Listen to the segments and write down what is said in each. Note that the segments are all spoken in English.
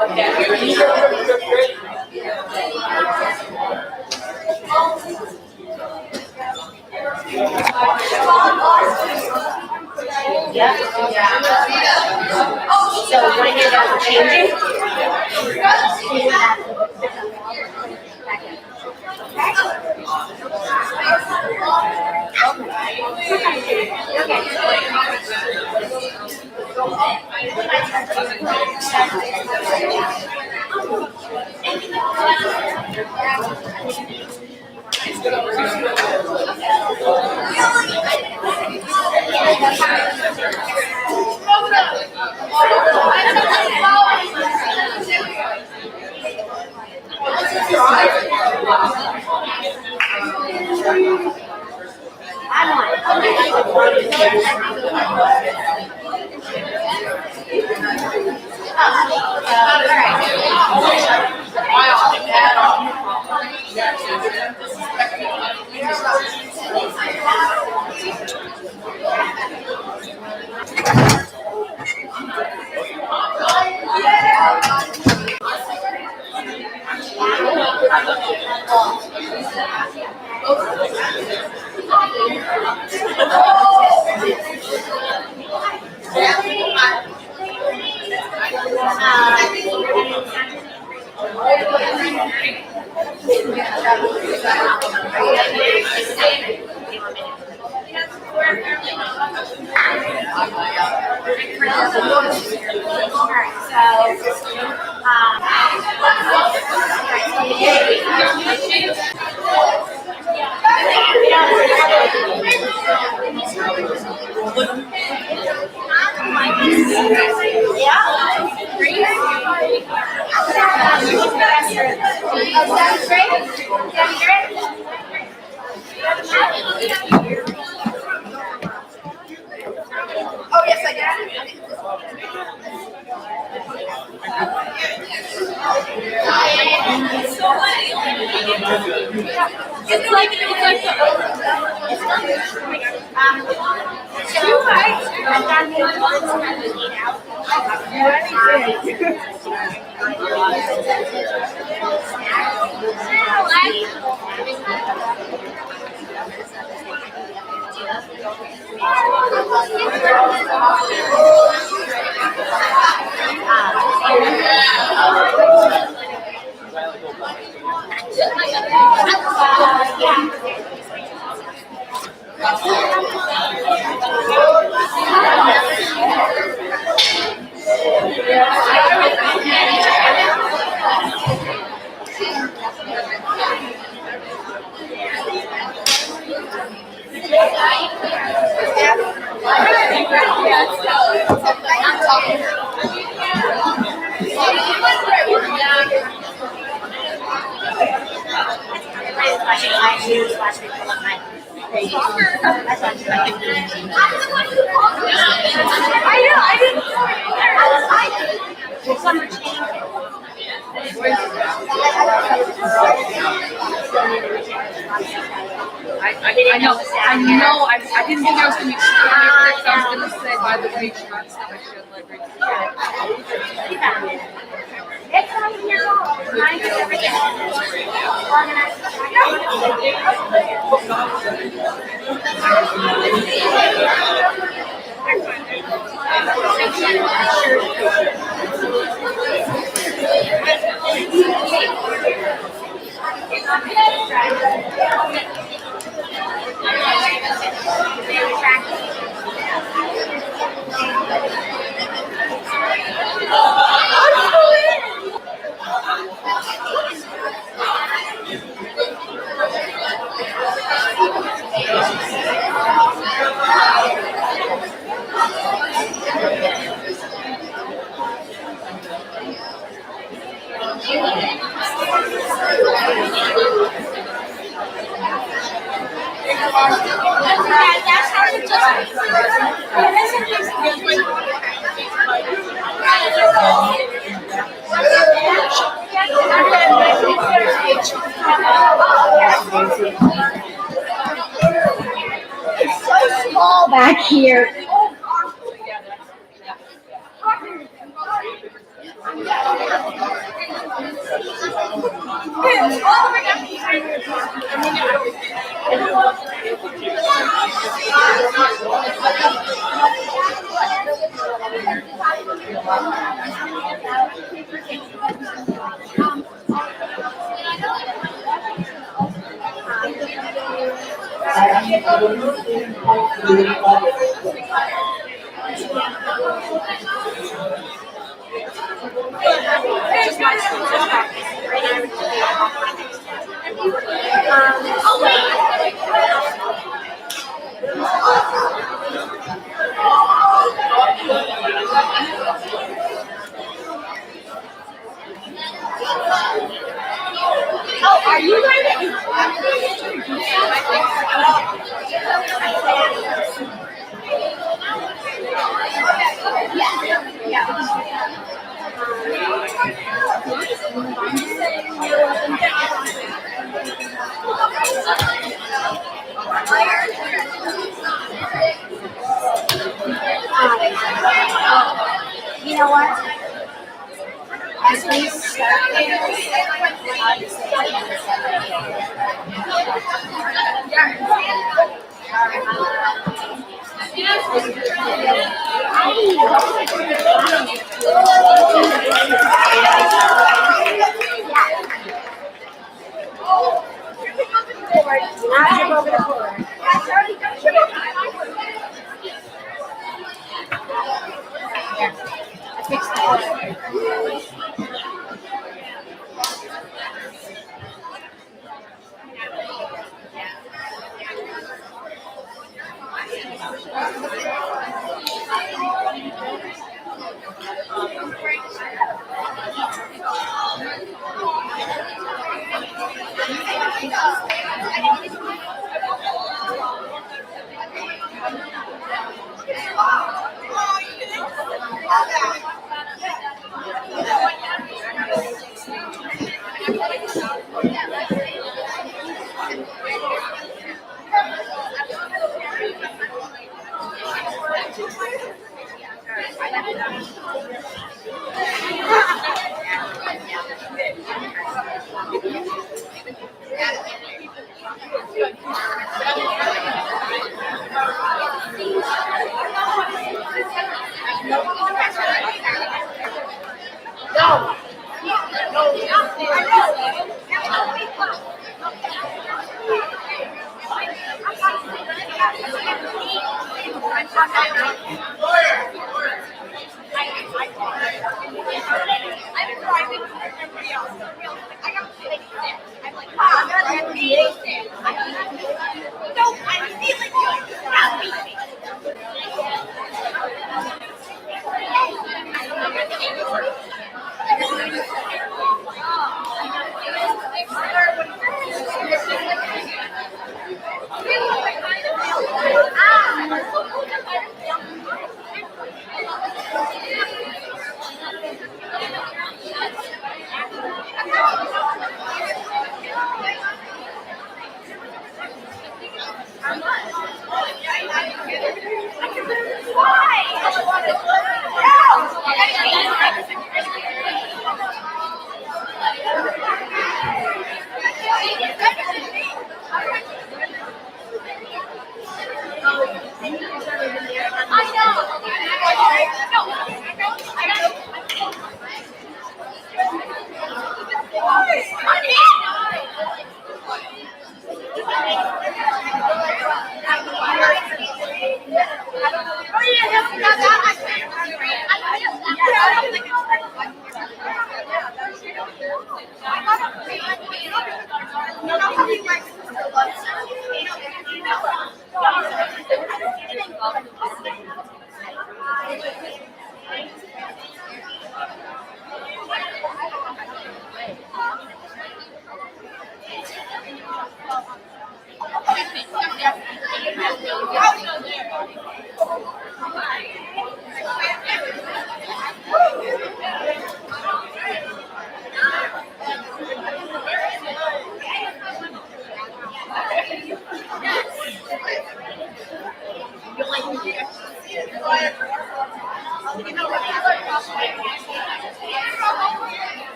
Yeah. So when you're done changing, I didn't think I was going to be scared. I was going to say, by the way, she got stuff I should like. It's so small back here. Oh wait. Oh, are you going to introduce Yeah. Yeah. You know what? As we start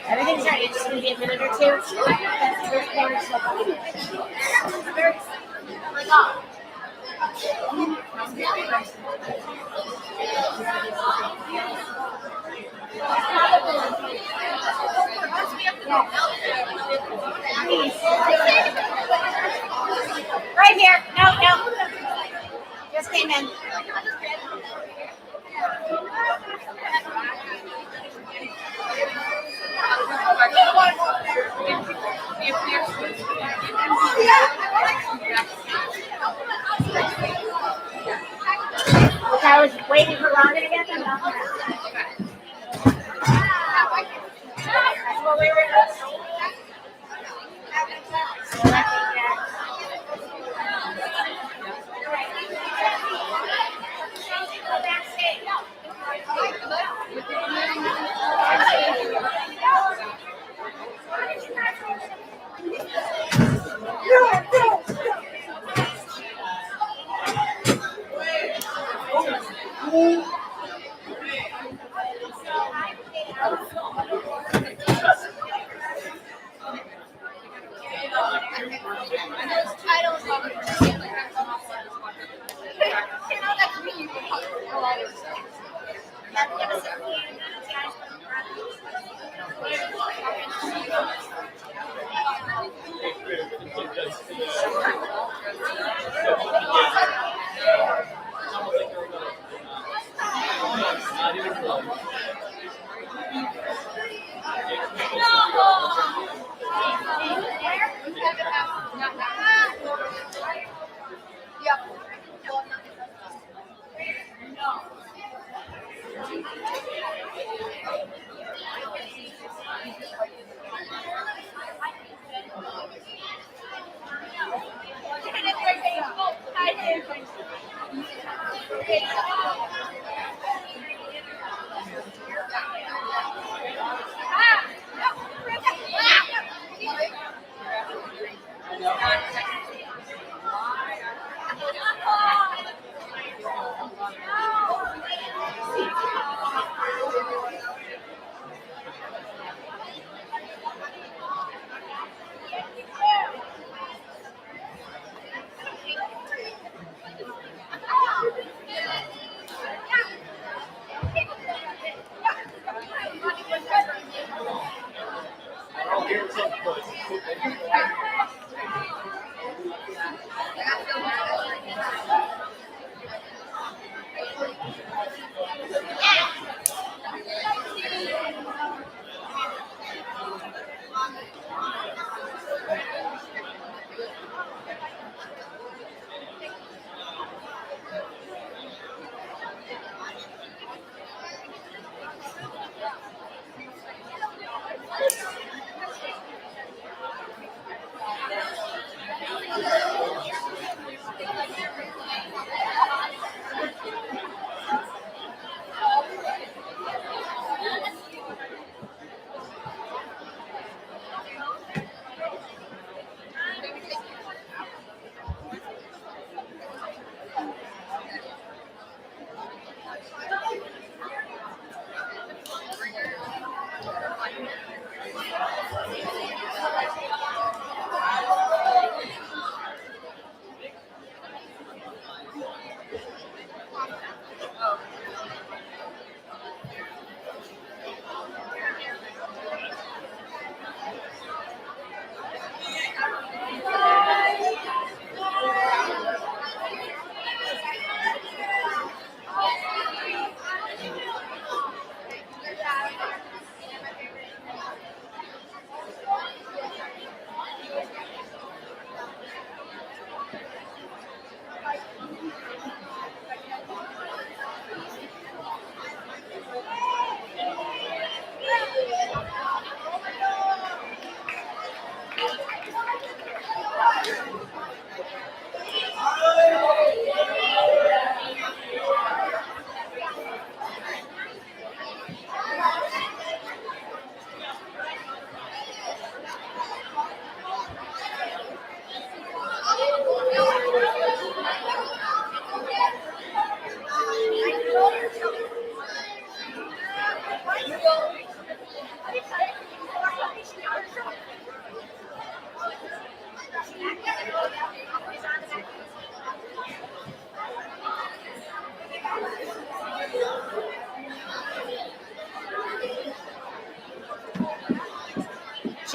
Everything's ready. It's just going to be a minute or two. First corner, so right here. No. Just came in. I was waiting for longer to get them. That's what we were doing.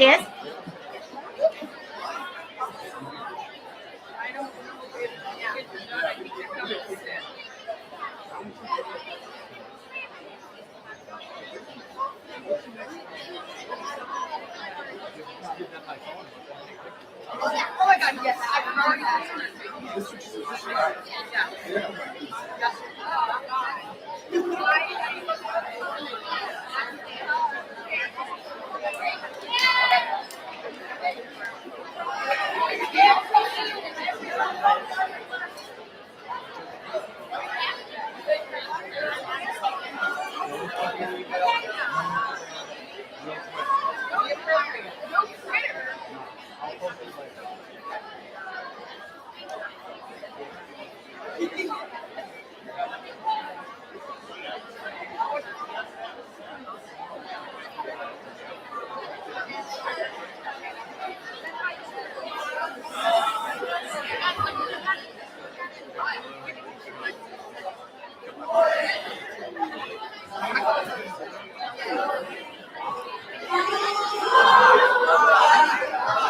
she is. Oh my God, yes, I've already asked her.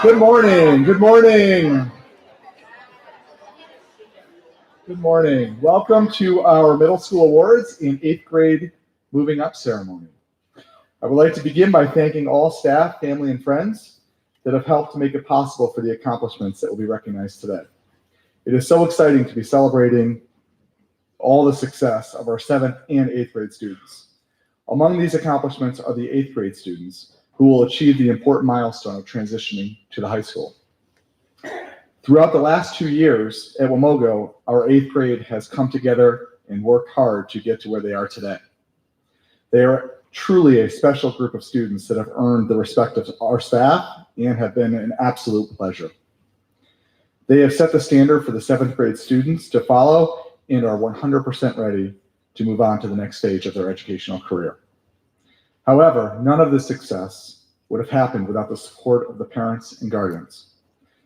Good morning. Good morning. Good morning. Welcome to our middle school awards in 8th grade moving up ceremony. I would like to begin by thanking all staff, family, and friends that have helped to make it possible for the accomplishments that will be recognized today. It is so exciting to be celebrating all the success of our 7th and 8th grade students. Among these accomplishments are the 8th grade students who will achieve the important milestone of transitioning to the high school. Throughout the last 2 years at Wamogo, our 8th grade has come together and worked hard to get to where they are today. They are truly a special group of students that have earned the respect of our staff and have been an absolute pleasure. They have set the standard for the 7th grade students to follow and are 100% ready to move on to the next stage of their educational career. However, none of this success would have happened without the support of the parents and guardians.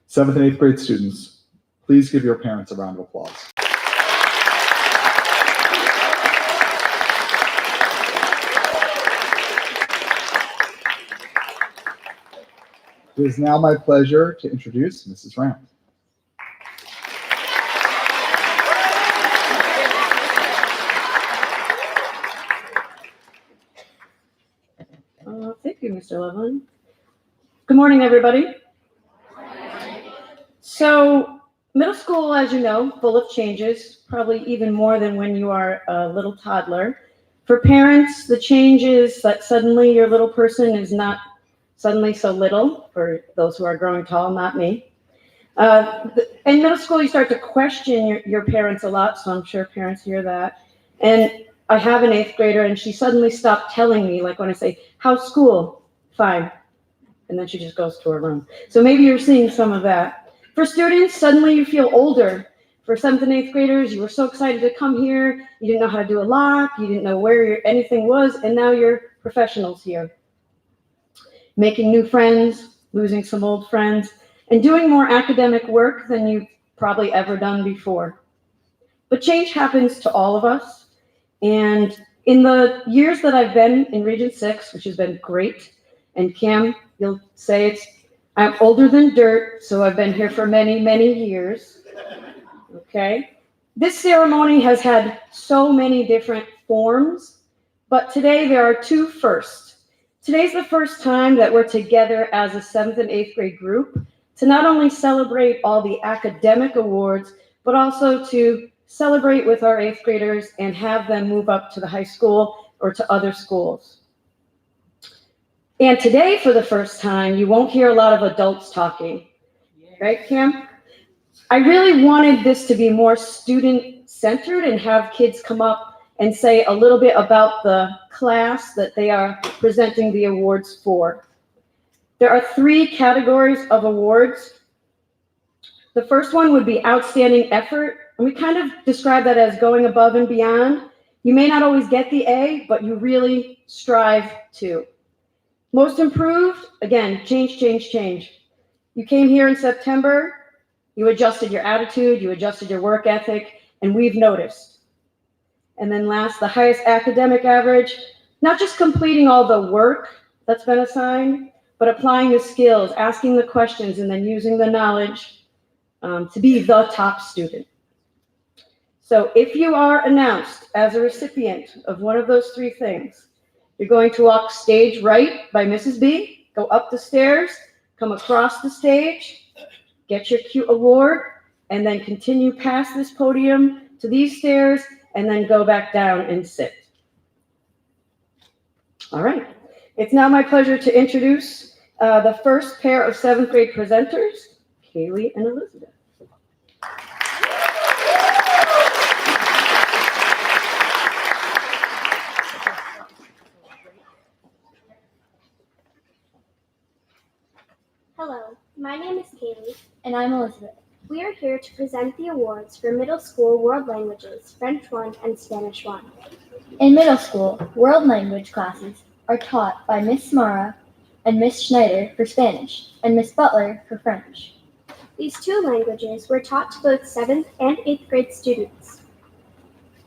7th and 8th grade students, please give your parents a round of applause. It is now my pleasure to introduce Mrs. Rand. Thank you, Mr. Loveland. Good morning, everybody. So, middle school, as you know, full of changes, probably even more than when you are a little toddler. For parents, the change is that suddenly your little person is not suddenly so little, for those who are growing tall, not me. In middle school, you start to question your parents a lot, so I'm sure parents hear that. And I have an 8th grader, and she suddenly stopped telling me, like when I say, how's school? Fine. And then she just goes to her room. So maybe you're seeing some of that. For students, suddenly you feel older. For 7th and 8th graders, you were so excited to come here. You didn't know how to do a lock. You didn't know where anything was. And now you're professionals here. Making new friends, losing some old friends, and doing more academic work than you've probably ever done before. But change happens to all of us. And in the years that I've been in Region 6, which has been great, and Cam, you'll say I'm older than dirt, so I've been here for many, many years. Okay? This ceremony has had so many different forms, but today there are 2 firsts. Today's the first time that we're together as a 7th and 8th grade group to not only celebrate all the academic awards, but also to celebrate with our 8th graders and have them move up to the high school or to other schools. And today, for the first time, you won't hear a lot of adults talking. Right, Cam? I really wanted this to be more student-centered and have kids come up and say a little bit about the class that they are presenting the awards for. There are 3 categories of awards. The first one would be outstanding effort, and we kind of describe that as going above and beyond. You may not always get the A, but you really strive to. Most improved, again, change, change, change. You came here in September, you adjusted your attitude, you adjusted your work ethic, and we've noticed. And then last, the highest academic average, not just completing all the work that's been assigned, but applying the skills, asking the questions, and then using the knowledge to be the top student. So if you are announced as a recipient of one of those three things, you're going to walk stage right by Mrs. B, go up the stairs, come across the stage, get your cute award, and then continue past this podium to these stairs, and then go back down and sit. All right. It's now my pleasure to introduce the first pair of 7th grade presenters, Kaylee and Elizabeth. Hello, my name is Kaylee. And I'm Elizabeth. We are here to present the awards for middle school world languages, French 1 and Spanish 1. In middle school, world language classes are taught by Miss Mara and Miss Schneider for Spanish and Miss Butler for French. These two languages were taught to both 7th and 8th grade students.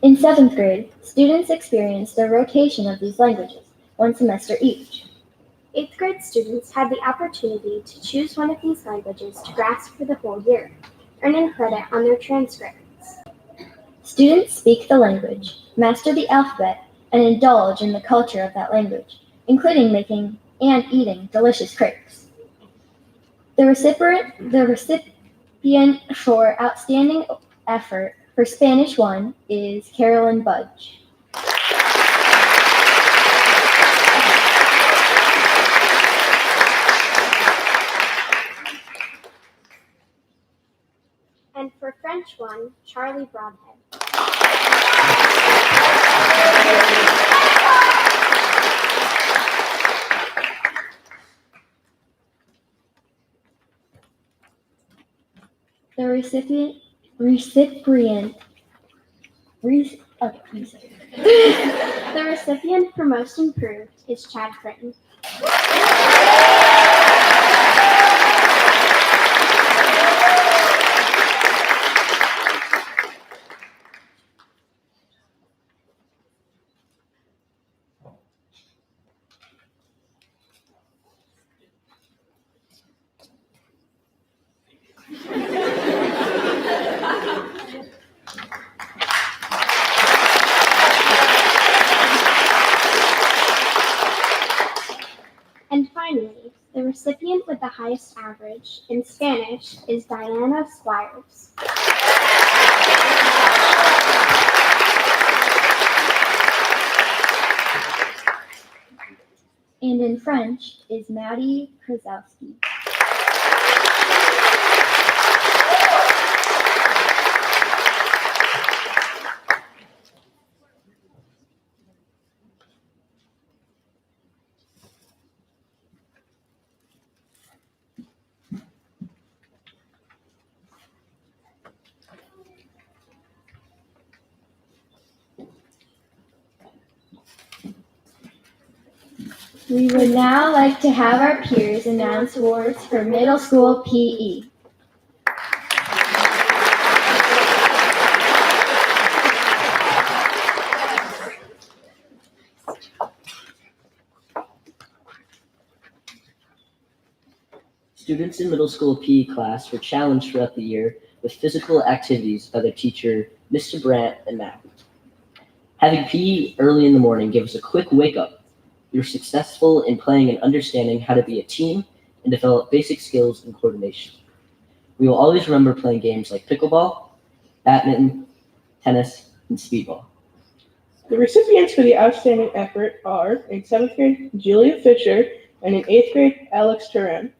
In 7th grade, students experienced the rotation of these languages, one semester each. 8th grade students had the opportunity to choose one of these languages to grasp for the whole year, earning credit on their transcripts. Students speak the language, master the alphabet, and indulge in the culture of that language, including making and eating delicious crepes. The recipient for outstanding effort for Spanish 1 is Carolyn Budge. And for French 1, Charlie Broadhead. The recipient for most improved is Chad Critton. And finally, the recipient with the highest average in Spanish is Diana Squires. And in French is Maddie Krasowski. We would now like to have our peers announce awards for middle school PE. Students in middle school PE class were challenged throughout the year with physical activities by their teacher, Mr. Brandt and Matt. Having PE early in the morning gave us a quick wake-up. We were successful in playing and understanding how to be a team and develop basic skills and coordination. We will always remember playing games like pickleball, badminton, tennis, and speedball. The recipients for the outstanding effort are, in 7th grade, Julia Fisher, and in 8th grade, Alex Turan.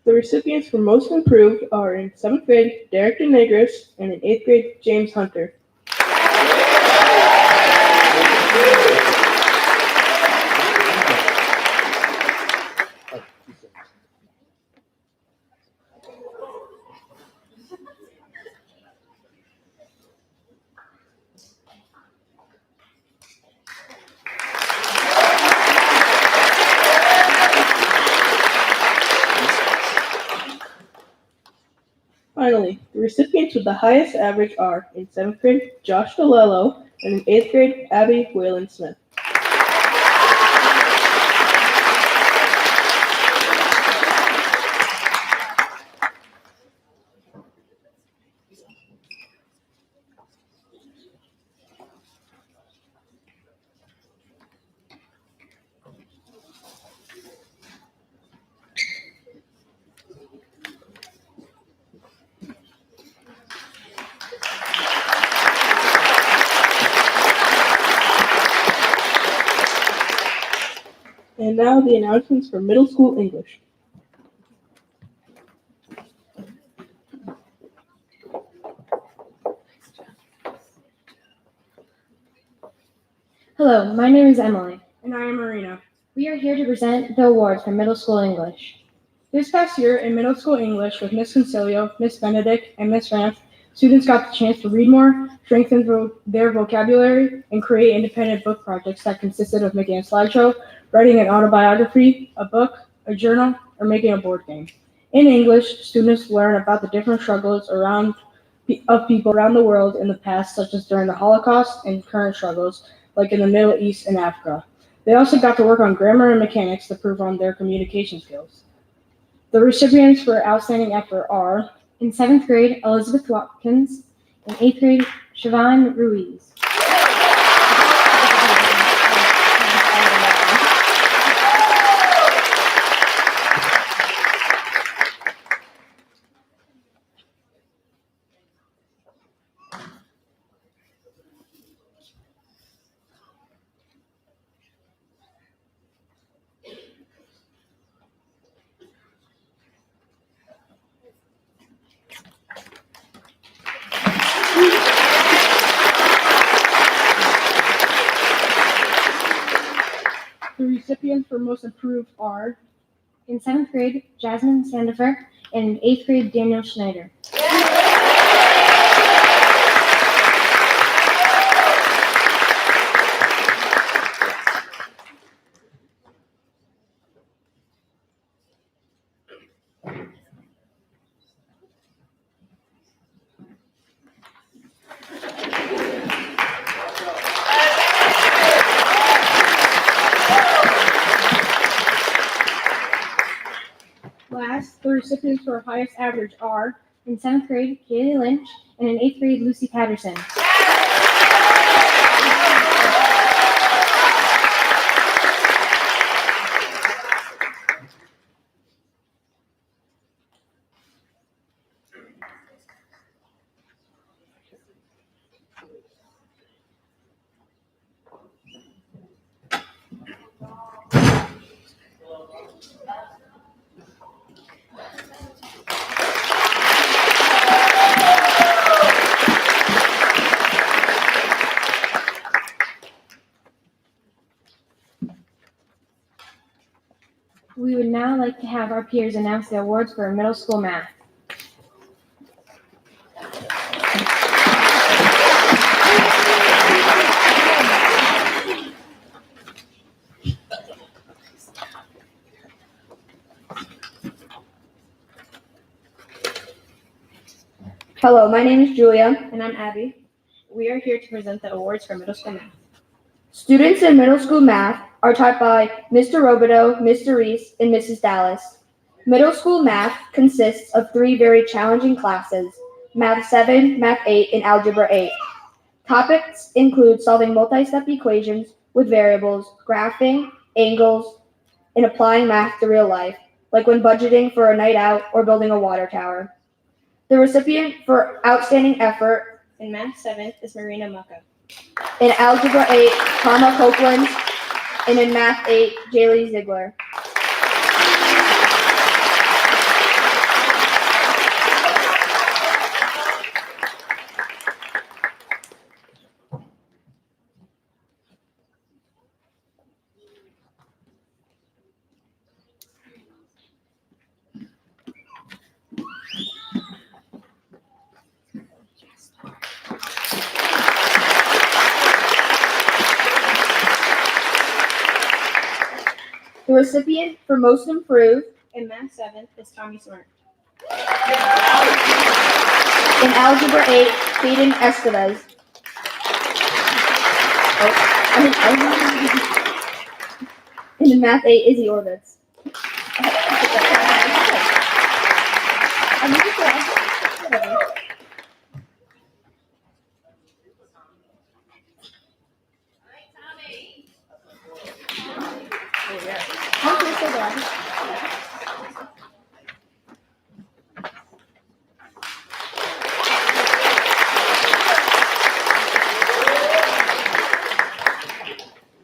The recipients for most improved are in 7th grade, Derek DeNegris, and in 8th grade, James Hunter. Finally, the recipients with the highest average are, in 7th grade, Josh DeLello, and in 8th grade, Abby Whalen Smith. And now the announcements for middle school English. Hello, my name is Emily. And I am Marina. We are here to present the awards for middle school English. This past year in middle school English with Miss Concilio, Miss Benedict, and Miss Ranth, students got the chance to read more, strengthen their vocabulary, and create independent book projects that consisted of making a slideshow, writing an autobiography, a book, a journal, or making a board game. In English, students learn about the different struggles of people around the world in the past, such as during the Holocaust and current struggles, like in the Middle East and Africa. They also got to work on grammar and mechanics to prove on their communication skills. The recipients for outstanding effort are, In 7th grade, Elizabeth Watkins. In 8th grade, Siobhan Ruiz. the recipients for most improved are, In 7th grade, Jasmine Sandifer. And in 8th grade, Daniel Schneider. last, the recipients for highest average are, In 7th grade, Kaylee Lynch. And in 8th grade, Lucy Patterson. We would now like to have our peers announce the awards for middle school math. Hello, my name is Julia. And I'm Abby. We are here to present the awards for middle school math. Students in middle school math are taught by Mr. Robideau, Mr. Reese, and Mrs. Dallas. Middle school math consists of 3 very challenging classes, Math 7, Math 8, and Algebra 8. Topics include solving multi-step equations with variables, graphing, angles, and applying math to real life, like when budgeting for a night out or building a water tower. The recipient for outstanding effort In Math 7 is Marina Mucka. in Algebra 8, Karma Copeland, and in Math 8, Jaylee Ziegler. The recipient for most improved In Math 7 is Tommy Smart. In Algebra 8, Hayden Estevez. In Math 8, Izzy Orbitz.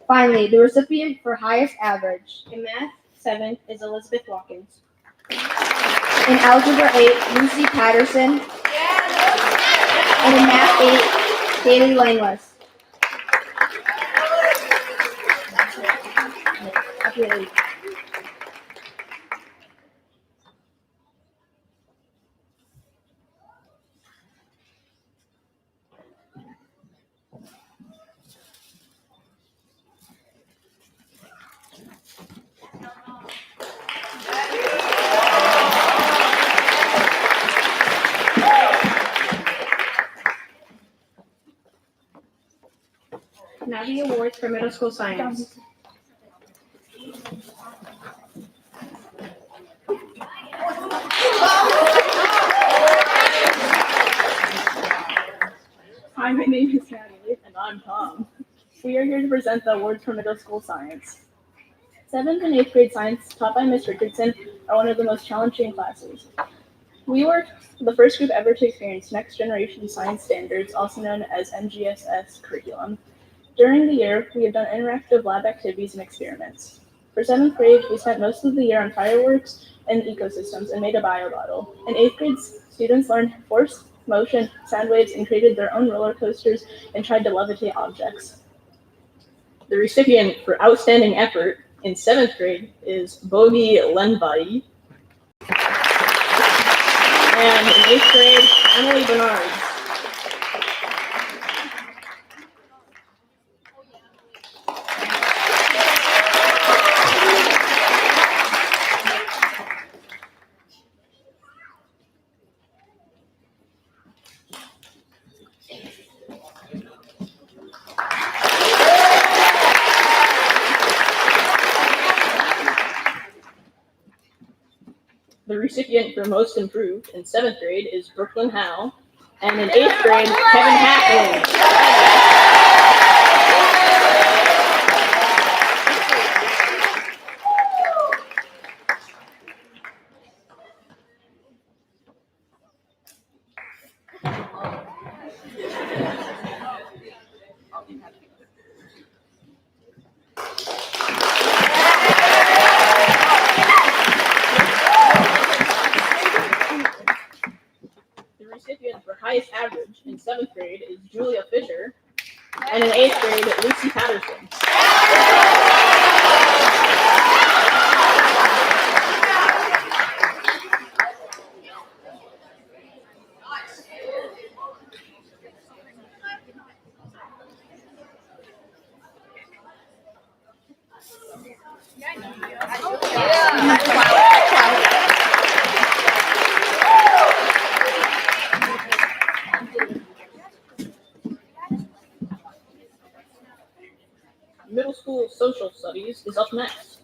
Finally, the recipient for highest average. In Math 7 is Elizabeth Watkins. In Algebra 8, Lucy Patterson. And in Math 8, Haley Langless. Now the awards for middle school science. Hi, my name is Natalie. And I'm Tom. We are here to present the awards for middle school science. 7th and 8th grade science, taught by Ms. Richardson, are one of the most challenging classes. We were the first group ever to experience Next Generation Science Standards, also known as NGSS curriculum. During the year, we have done interactive lab activities and experiments. For 7th grade, we spent most of the year on fireworks and ecosystems and made a bio bottle. In 8th grade, students learned force, motion, sound waves, and created their own roller coasters and tried to levitate objects. The recipient for outstanding effort in 7th grade is Bogi Lenbody. And in 8th grade, Emily Bernard. The recipient for most improved in 7th grade is Brooklyn Howe, and in 8th grade, Kevin Hackley. The recipient for highest average in 7th grade is Julia Fisher, and in 8th grade, Lucy Patterson. Middle school social studies is up next.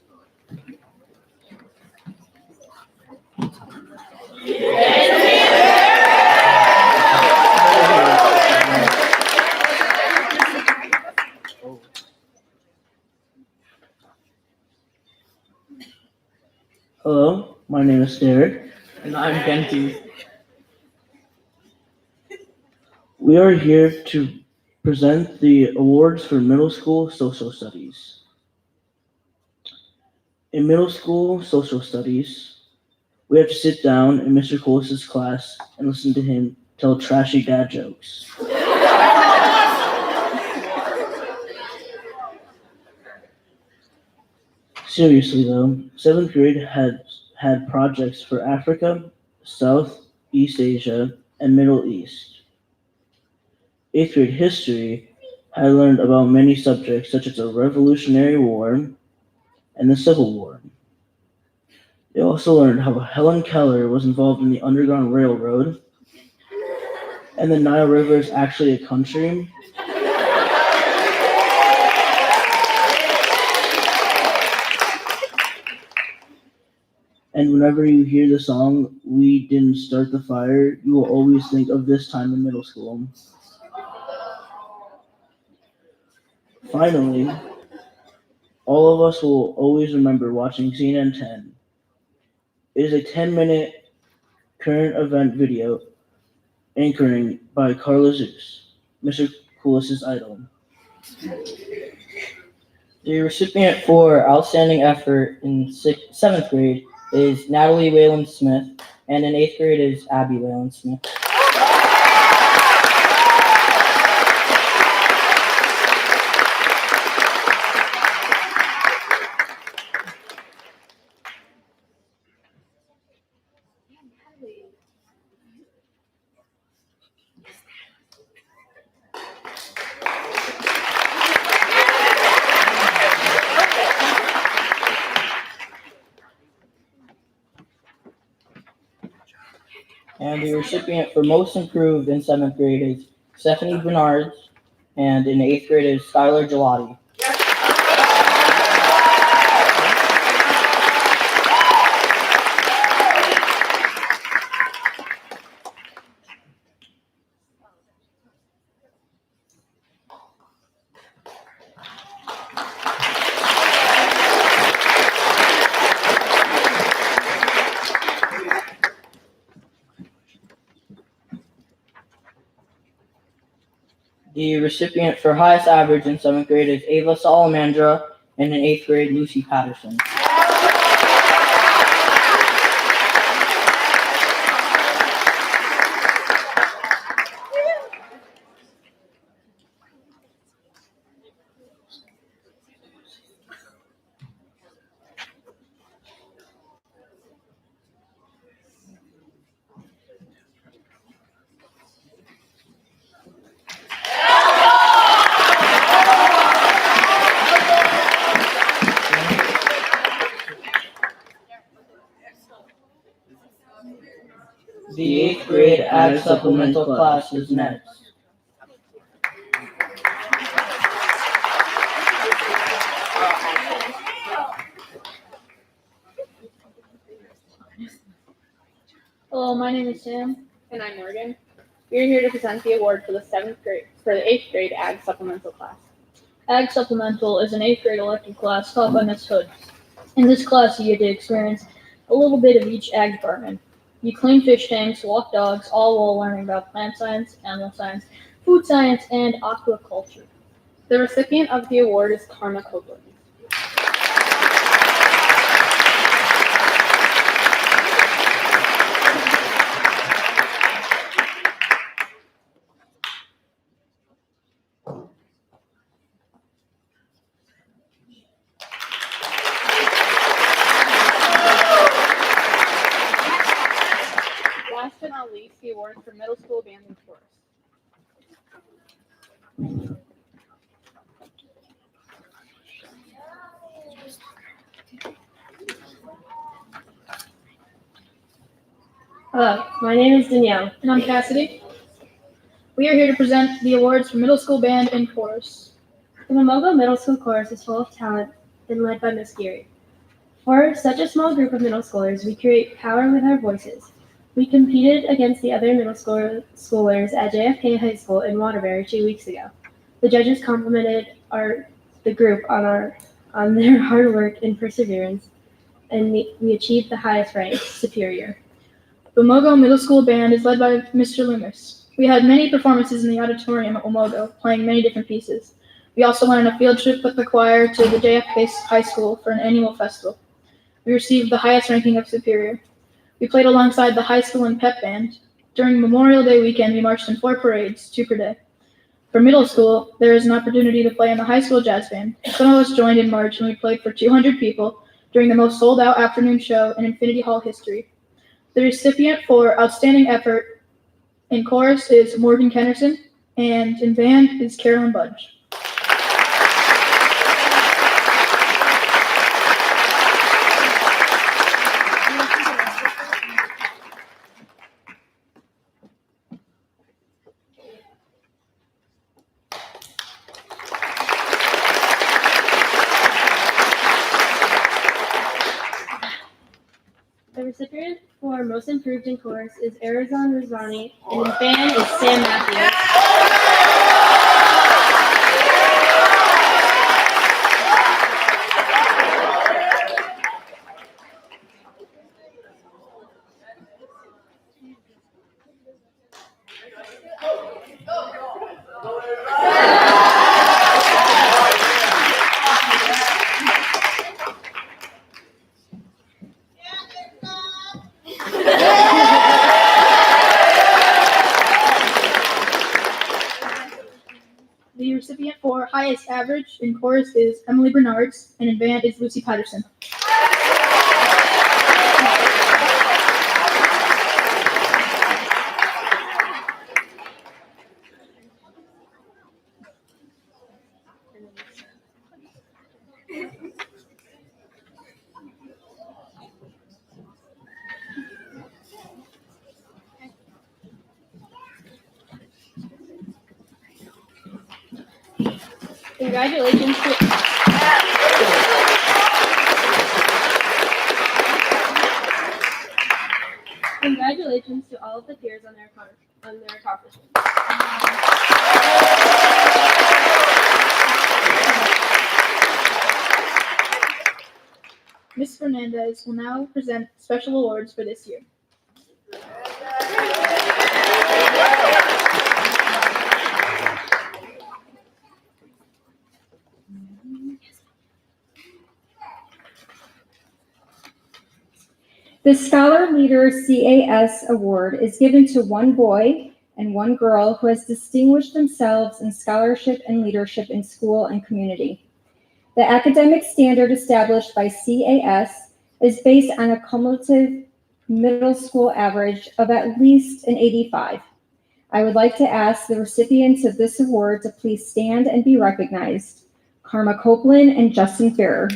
Hello, my name is Derek. And I'm Kenty. We are here to present the awards for middle school social studies. In middle school social studies, we have to sit down in Mr. Coles' class and listen to him tell trashy dad jokes. Seriously though, 7th grade had projects for Africa, Southeast Asia, and Middle East. 8th grade history had learned about many subjects such as the Revolutionary War and the Civil War. They also learned how Helen Keller was involved in the Underground Railroad and the Nile River is actually a country. And whenever you hear the song, "We Didn't Start the Fire," you will always think of this time in middle school. Finally, all of us will always remember watching CNN 10. It is a 10-minute current event video anchoring by Carla Zeus, Mr. Coulis's idol. The recipient for outstanding effort in seventh grade is Natalie Wayland Smith, and in eighth grade is Abby Wayland Smith. And the recipient for most improved in seventh grade is Stephanie Bernard, and in eighth grade is Skylar Gelati. The recipient for highest average in seventh grade is Ava Salamandra, and in eighth grade, Lucy Patterson. The eighth grade Ag Supplemental class is next. Hello, my name is Sam. And I'm Morgan. We are here to present the award for the eighth grade Ag Supplemental class. Ag Supplemental is an eighth grade elective class taught by Ms. Hood. In this class, you get to experience a little bit of each ag department. You clean fish tanks, walk dogs, all while learning about plant science, animal science, food science, and aquaculture. The recipient of the award is Karma Copeland. Last but not least, the award for middle school band and chorus. Hello, my name is Danielle. And I'm Cassidy. We are here to present the awards for middle school band and chorus. The Wamogo Middle School Chorus is full of talent and led by Miss Geary. For such a small group of middle schoolers, we create power with our voices. We competed against the other middle schoolers at JFK High School in Waterbury 2 weeks ago. The judges complimented the group on their hard work and perseverance, and we achieved the highest rank, superior. The Wamogo Middle School Band is led by Mr. Loomis. We had many performances in the auditorium at Wamogo, playing many different pieces. We also went on a field trip with the choir to the JFK High School for an annual festival. We received the highest ranking of superior. We played alongside the high school and pep band. During Memorial Day weekend, we marched in 4 parades, 2 per day. For middle school, there is an opportunity to play in the high school jazz band. Some of us joined in March, and we played for 200 people during the most sold-out afternoon show in Infinity Hall history. The recipient for outstanding effort in chorus is Morgan Kennerson, and in band is Carolyn Budge. student for Most Improved in Chorus is Arizon Rosani, and in band is Sam Matthews. The recipient for highest average in chorus is Emily Bernards, and in band is Lucy Patterson. Congratulations to Congratulations to all of the peers on their accomplishments. Ms. Fernandez will now present special awards for this year. The Scholar Leader CAS Award is given to one boy and one girl who has distinguished themselves in scholarship and leadership in school and community. The academic standard established by CAS is based on a cumulative middle school average of at least an 85. I would like to ask the recipients of this award to please stand and be recognized. Karma Copeland and Justin Ferrer.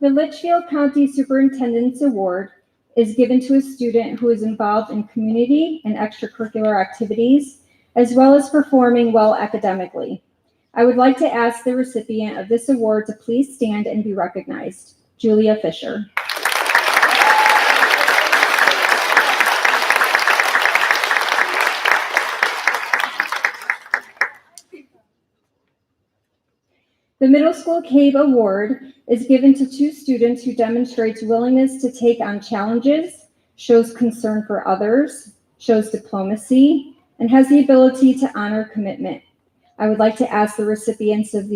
The Litchfield County Superintendent's Award is given to a student who is involved in community and extracurricular activities, as well as performing well academically. I would like to ask the recipient of this award to please stand and be recognized. Julia Fisher. The Middle School CAVE Award is given to two students who demonstrates willingness to take on challenges, shows concern for others, shows diplomacy, and has the ability to honor commitment. I would like to ask the recipients of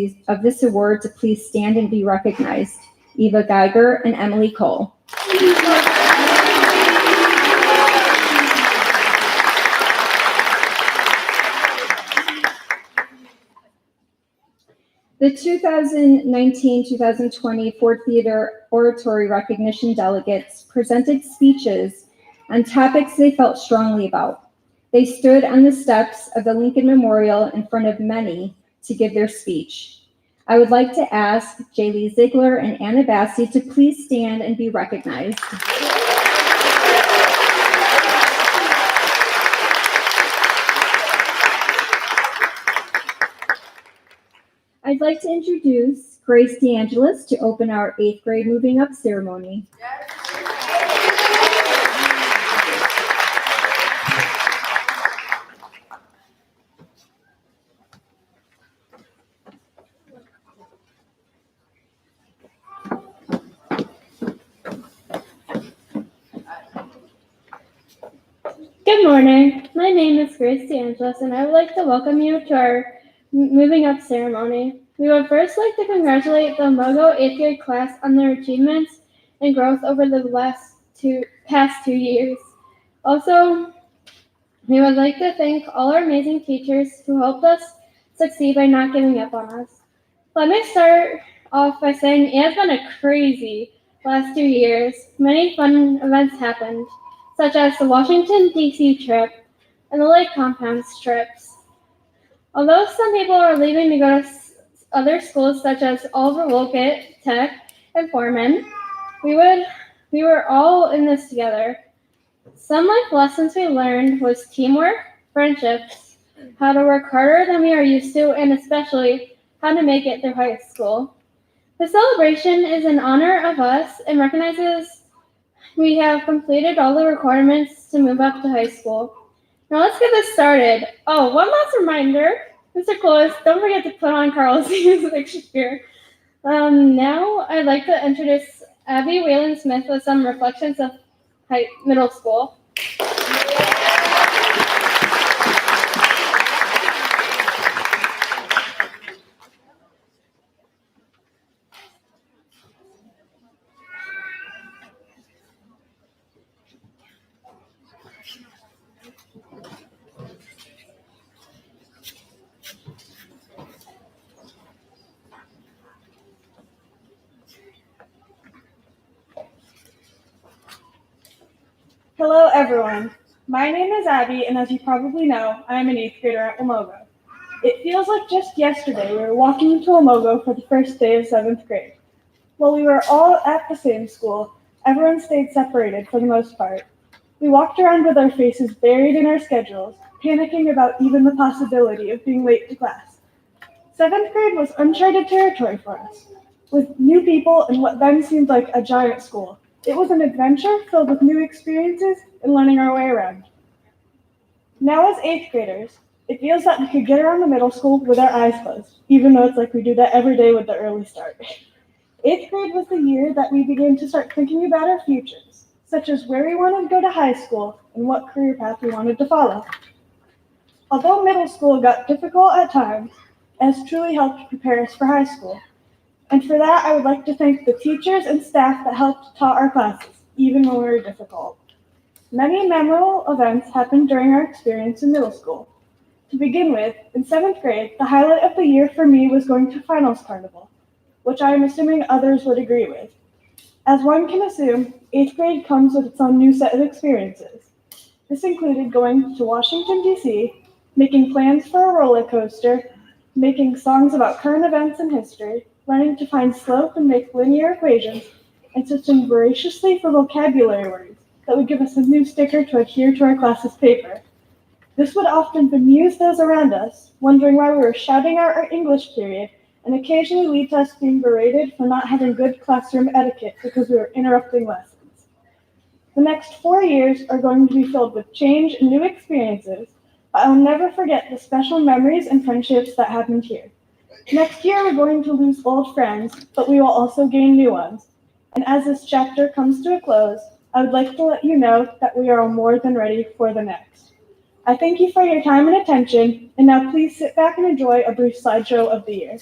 this award to please stand and be recognized. Eva Geiger and Emily Cole. The 2019-2020 Ford Theater Oratory Recognition delegates presented speeches on topics they felt strongly about. They stood on the steps of the Lincoln Memorial in front of many to give their speech. I would like to ask Jaylee Ziegler and Anna Bassi to please stand and be recognized. I'd like to introduce Grace DeAngelis to open our 8th grade moving up ceremony. Good morning. My name is Grace DeAngelis, and I would like to welcome you to our moving up ceremony. We would first like to congratulate the Wamogo 8th grade class on their achievements and growth over the past 2 years. Also, we would like to thank all our amazing teachers who helped us succeed by not giving up on us. Let me start off by saying it has been a crazy last 2 years. Many fun events happened, such as the Washington, D.C. trip and the Lake Compounds trips. Although some people are leaving to go to other schools such as Oliver Wolcott, Tech, and Foreman, we were all in this together. Some life lessons we learned was teamwork, friendships, how to work harder than we are used to, and especially how to make it through high school. The celebration is in honor of us and recognizes we have completed all the requirements to move up to high school. Now let's get this started. Oh, one last reminder, Mr. Close, don't forget to put on Carl's music here. Now I'd like to introduce Abby Whalen Smith with some reflections of middle school. Hello, everyone. My name is Abby, and as you probably know, I am an 8th grader at Wamogo. It feels like just yesterday we were walking into Wamogo for the first day of 7th grade. While we were all at the same school, everyone stayed separated for the most part. We walked around with our faces buried in our schedules, panicking about even the possibility of being late to class. 7th grade was uncharted territory for us, with new people and what then seemed like a giant school. It was an adventure filled with new experiences and learning our way around. Now, as 8th graders, it feels that we could get around the middle school with our eyes closed, even though it's like we do that every day with the early start. 8th grade was the year that we began to start thinking about our futures, such as where we wanted to go to high school and what career path we wanted to follow. Although middle school got difficult at times, it has truly helped prepare us for high school. And for that, I would like to thank the teachers and staff that helped taught our classes, even when we were difficult. Many memorable events happened during our experience in middle school. To begin with, in 7th grade, the highlight of the year for me was going to Finals Carnival, which I am assuming others would agree with. As one can assume, 8th grade comes with its own new set of experiences. This included going to Washington, D.C., making plans for a roller coaster, making songs about current events and history, learning to find slope and make linear equations, and searching voraciously for vocabulary words that would give us a new sticker to adhere to our class's paper. This would often bemuse those around us, wondering why we were shouting out our English period, and occasionally lead to us being berated for not having good classroom etiquette because we were interrupting lessons. The next 4 years are going to be filled with change and new experiences, but I will never forget the special memories and friendships that happened here. Next year, we're going to lose old friends, but we will also gain new ones. And as this chapter comes to a close, I would like to let you know that we are more than ready for the next. I thank you for your time and attention, and now please sit back and enjoy a brief slideshow of the year.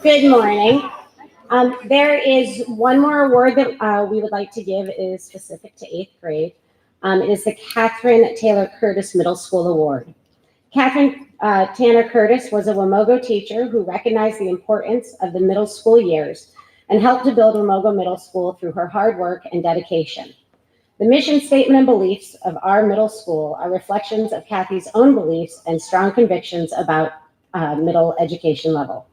Good morning. There is one more award that we would like to give. It is specific to 8th grade. It is the Catherine Taylor Curtis Middle School Award. Catherine Tanner Curtis was a Wamogo teacher who recognized the importance of the middle school years and helped to build Wamogo Middle School through her hard work and dedication. The mission statement and beliefs of our middle school are reflections of Kathy's own beliefs and strong convictions about middle education level.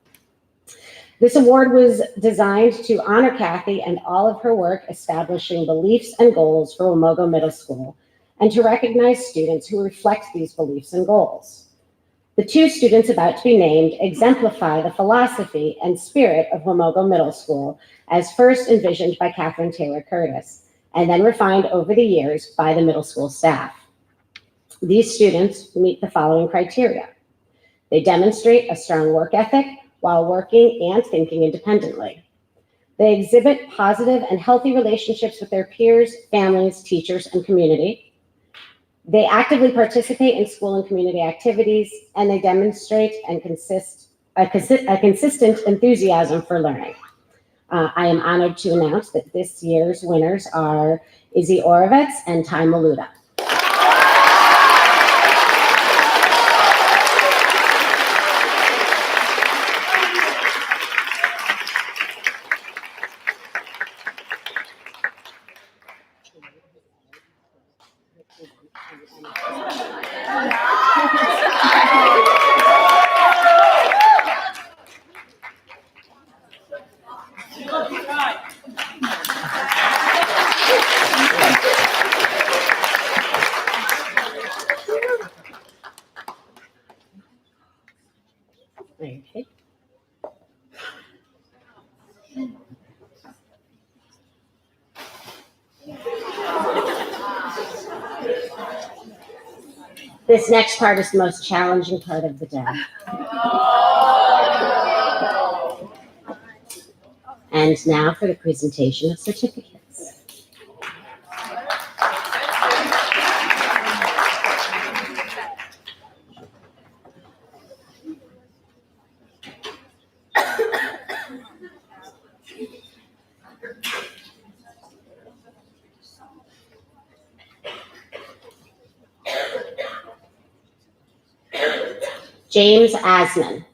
This award was designed to honor Kathy and all of her work establishing beliefs and goals for Wamogo Middle School and to recognize students who reflect these beliefs and goals. The 2 students about to be named exemplify the philosophy and spirit of Wamogo Middle School as first envisioned by Catherine Taylor Curtis and then refined over the years by the middle school staff. These students meet the following criteria. They demonstrate a strong work ethic while working and thinking independently. They exhibit positive and healthy relationships with their peers, families, teachers, and community. They actively participate in school and community activities, and they demonstrate a consistent enthusiasm for learning. I am honored to announce that this year's winners are Izzy Orovitz and Ty Maluda. Okay. This next part is the most challenging part of the day. And now for the presentation of certificates. James Asman.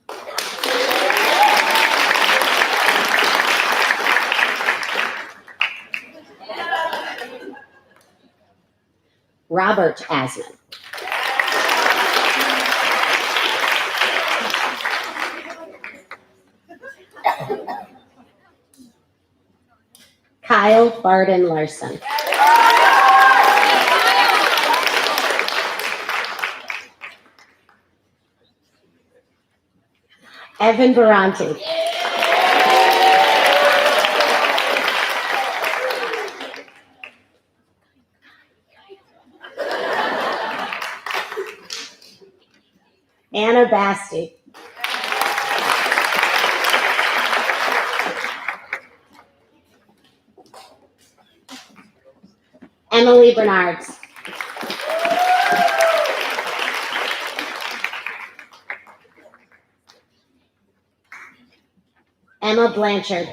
Robert Asman. Kyle Barden Larson. Evan Baranti. Anna Basti. Emily Bernards. Emma Blanchard.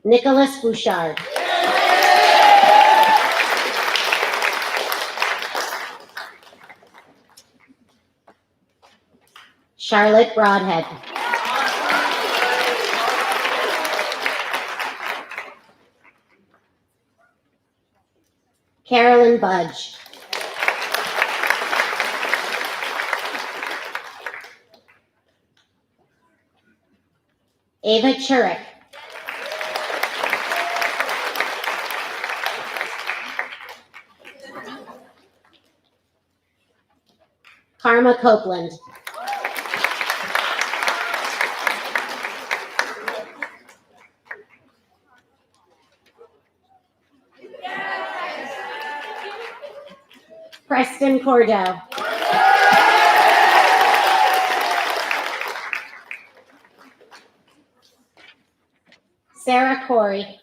Nicholas Bouchard. Charlotte Broadhead. Carolyn Budge. Ava Churek. Karma Copeland. Preston Cordo. Sarah Corey.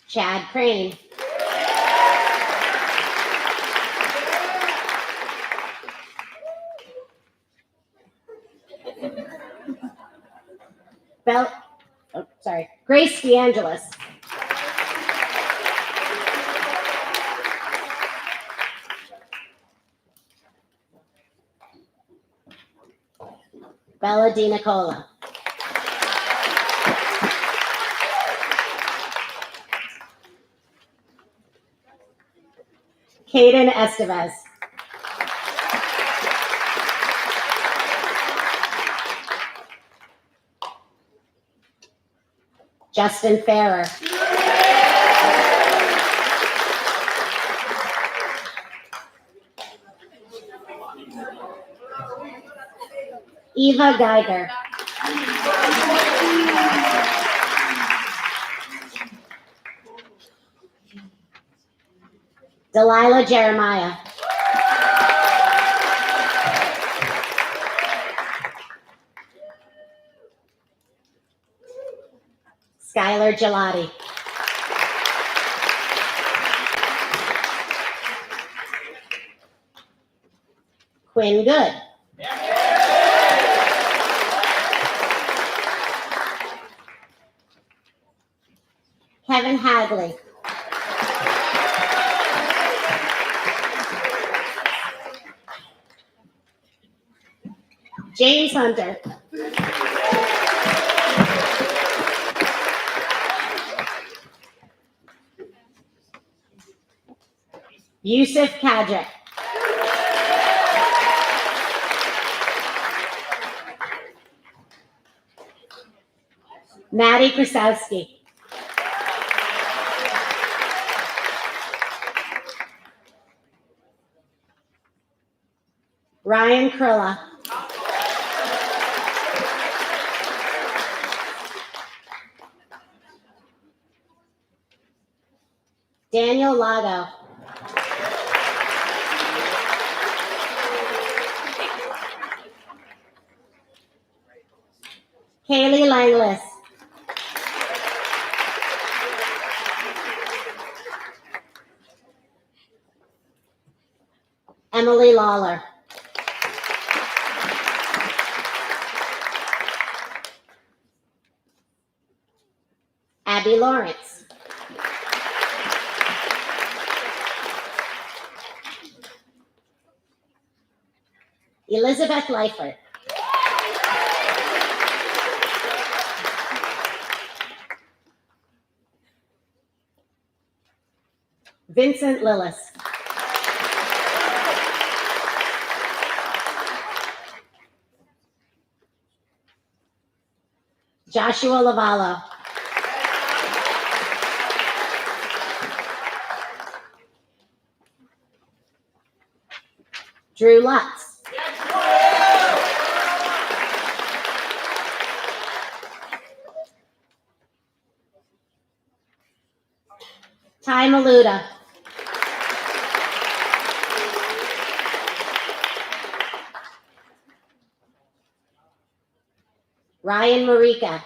Chad Crane. Grace DeAngelis. Bella DiNicola. Caden Estevez. Justin Farrer. Eva Geiger. Delilah Jeremiah. Skylar Gelati. Quinn Good. Kevin Hagley. James Hunter. Yusuf Kadrick. Maddie Krasowski. Ryan Krilla. Daniel Lago. Kaylee Langlis. Emily Lawler. Abby Lawrence. Elizabeth Leifert. Vincent Lillis. Joshua Lavallo. Drew Lutz. Ty Maluda. Ryan Marika.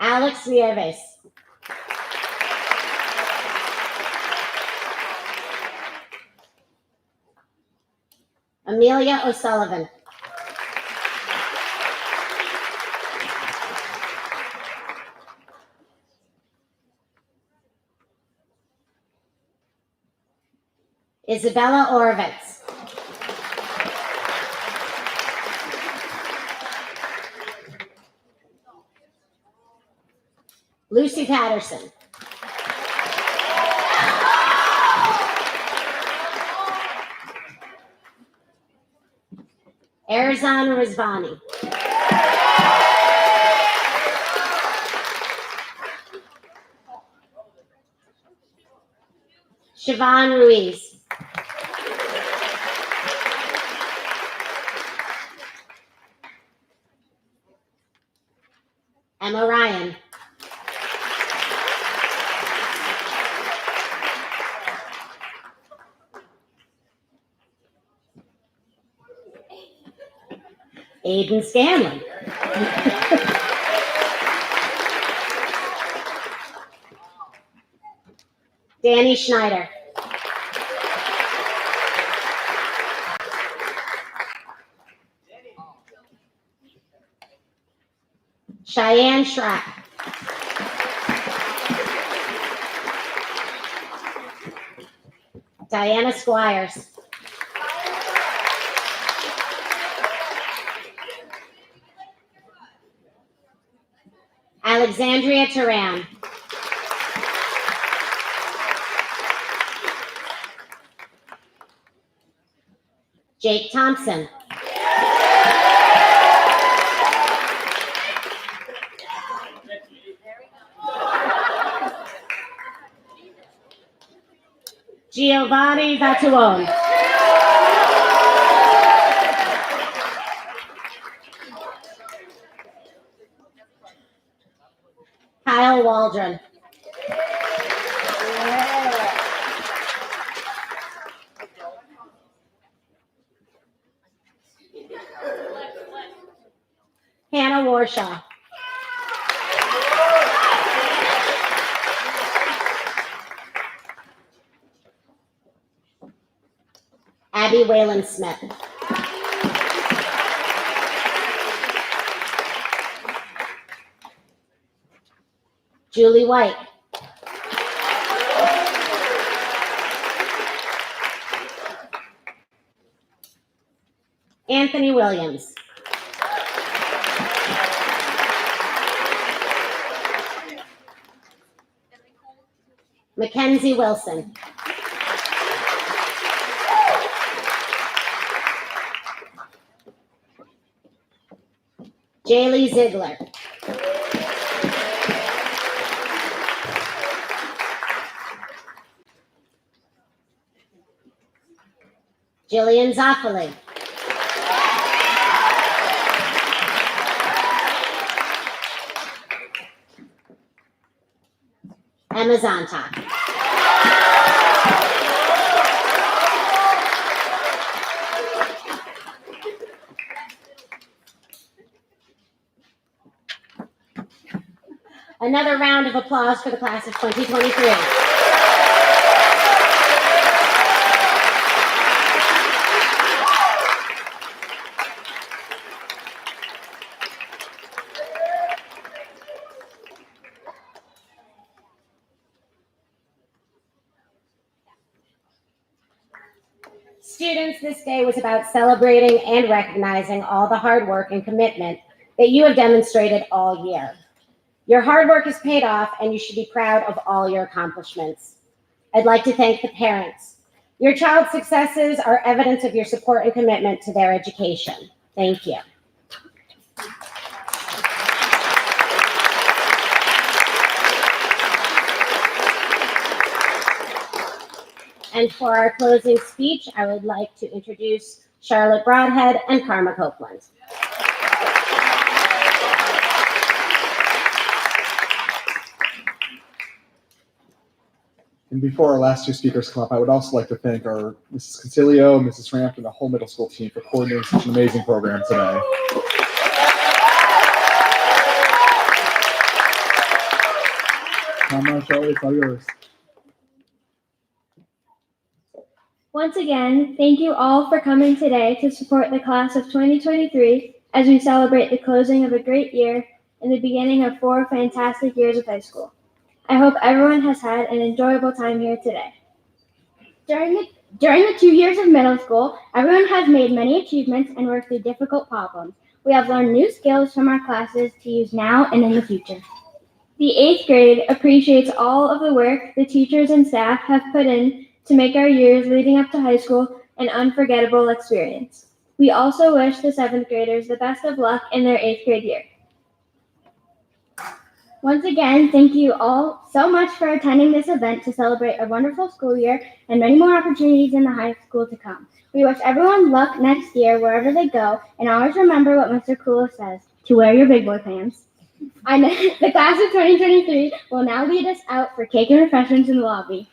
Alex Nieves. Amelia O'Sullivan. Isabella Orovitz. Lucy Patterson. Arizan Rizvani. Siobhan Ruiz. Emma Ryan. Aiden Scanlon. Danny Schneider. Cheyenne Schrack. Diana Squires. Alexandria Turan. Jake Thompson. Giovanni Vatuone. Kyle Waldron. Hannah Warshaw. Abby Whalen Smith. Julie White. Anthony Williams. Mackenzie Wilson. Jaylee Ziegler. Jillian Zoffoli. Emma Zonta. Another round of applause for the class of 2023. Students, this day was about celebrating and recognizing all the hard work and commitment that you have demonstrated all year. Your hard work has paid off, and you should be proud of all your accomplishments. I'd like to thank the parents. Your child's successes are evidence of your support and commitment to their education. Thank you. And for our closing speech, I would like to introduce Charlotte Broadhead and Karma Copeland. And before our last two speakers come up, I would also like to thank our Mrs. Concilio, Mrs. Ramp, and the whole middle school team for coordinating such an amazing program today. Come on, Charlotte, it's all yours. Once again, thank you all for coming today to support the class of 2023 as we celebrate the closing of a great year and the beginning of 4 fantastic years of high school. I hope everyone has had an enjoyable time here today. During the 2 years of middle school, everyone has made many achievements and worked through difficult problems. We have learned new skills from our classes to use now and in the future. The 8th grade appreciates all of the work the teachers and staff have put in to make our years leading up to high school an unforgettable experience. We also wish the 7th graders the best of luck in their 8th grade year. Once again, thank you all so much for attending this event to celebrate a wonderful school year and many more opportunities in the high school to come. We wish everyone luck next year wherever they go, and always remember what Mr. Kula says, to wear your big boy pants. The class of 2023 will now lead us out for cake and refreshments in the lobby.